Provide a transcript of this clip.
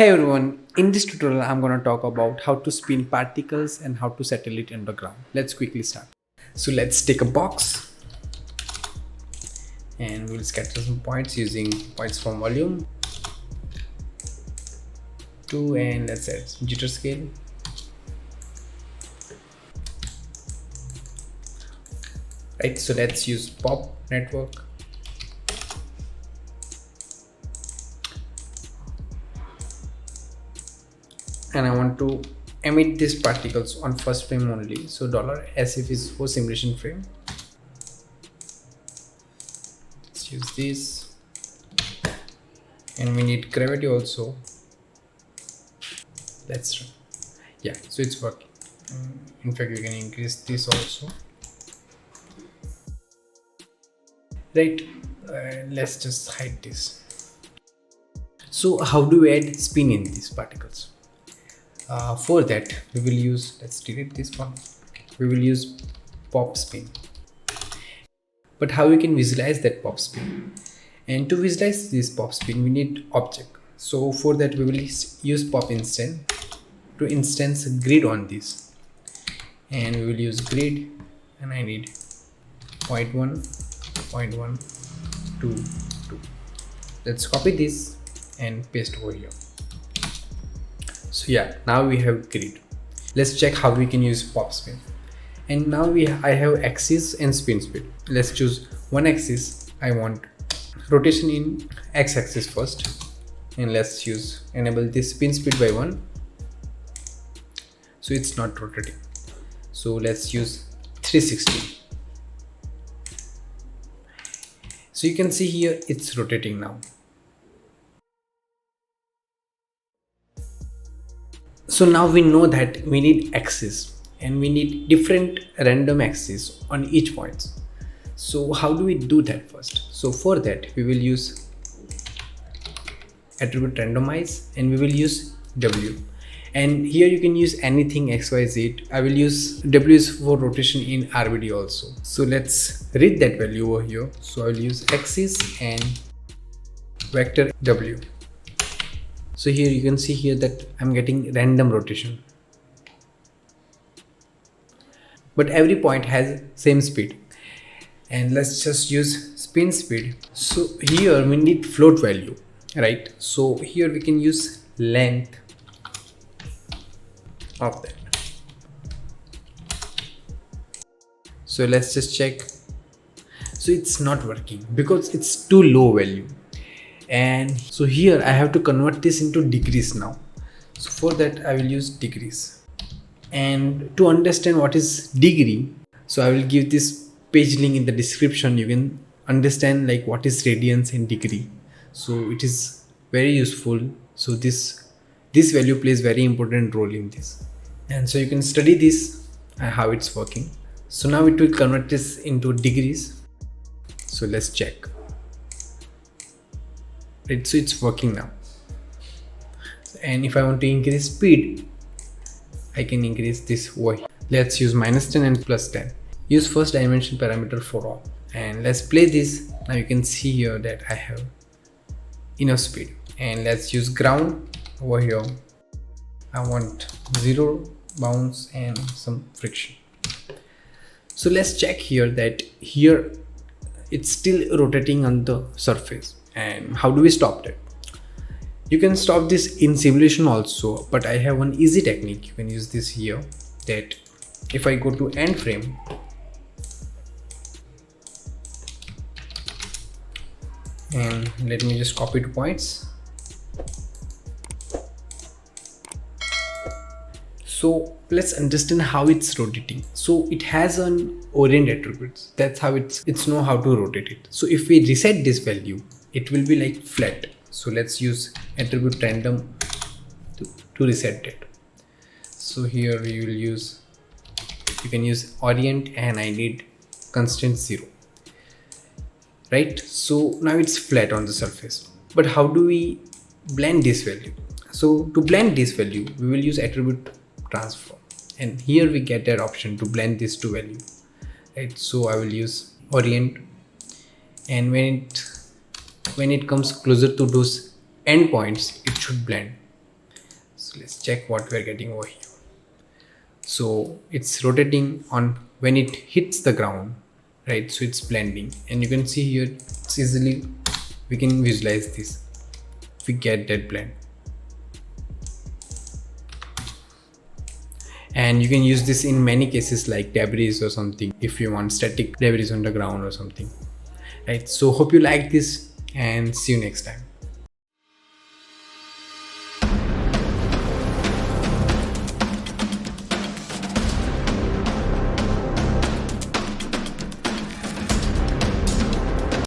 Hey everyone, in this tutorial I'm going to talk about how to spin particles and how to settle it underground. Let's quickly start. So let's take a box and we'll scatter some points using points from volume 2 and let's add jitter scale. Right, so let's use pop network. And I want to emit these particles on first frame only. So $SF is for simulation frame. Let's use this. And we need gravity also. Let's try. Yeah, so it's working. In fact, we can increase this also. Right, let's just hide this. So how do we add spin in these particles? For that we will use, let's delete this one, we will use pop spin. But how we can visualize that pop spin? And to visualize this pop spin we need object. So for that we will use pop instance to instance a grid on this, and we will use grid, and I need 0.1 0.1 2 2. Let's copy this and paste over here. So yeah, now we have grid. Let's check how we can use pop spin. And now I have axis and spin speed. Let's choose one axis. I want rotation in x-axis first, and let's enable this spin speed by 1. So it's not rotating. So let's use 360. So you can see here it's rotating now. So now we know that we need axis and we need different random axes on each point. So how do we do that first? So for that we will use attribute randomize and we will use W. And here you can use anything XYZ. I will use W is for rotation in RBD also. So let's read that value over here. So I will use axis and vector W. So here you can see here that I'm getting random rotation, but every point has same speed. And let's just use spin speed. So here we need float value, right? So here we can use length of that. So let's just check. So it's not working because it's too low value. And so here I have to convert this into degrees now. So for that I will use degrees. And to understand what is degree, so I will give this page link in the description. You can understand like what is radians in degree. So it is very useful. So this value plays very important role in this. And so you can study this and how it's working. So now it will convert this into degrees. So let's check. Right, so it's working now. And if I want to increase speed, I can increase this over here. Let's use -10 and +10. Use first dimension parameter for all. And let's play this. Now you can see here that I have enough speed. And let's use ground over here. I want 0 bounce and some friction. So let's check here that here it's still rotating on the surface. And how do we stop that? You can stop this in simulation also, but I have one easy technique. You can use this here, that if I go to end frame and let me just copy 2 points. So let's understand how it's rotating. So it has an orient attributes. That's how it's know how to rotate it. So if we reset this value, it will be like flat. So let's use attribute random to reset it. So here we will use, you can use orient, and I need constant 0. Right, so now it's flat on the surface. But how do we blend this value? So to blend this value we will use attribute transform, and here we get that option to blend this to value. Right, so I will use orient, and when it comes closer to those endpoints, it should blend. So let's check what we're getting over here. So it's rotating on when it hits the ground, right? So it's blending, and you can see here it's easily, we can visualize this. We get that blend, and you can use this in many cases like debris or something, if you want static debris on the ground or something, right? So hope you like this, and see you next time.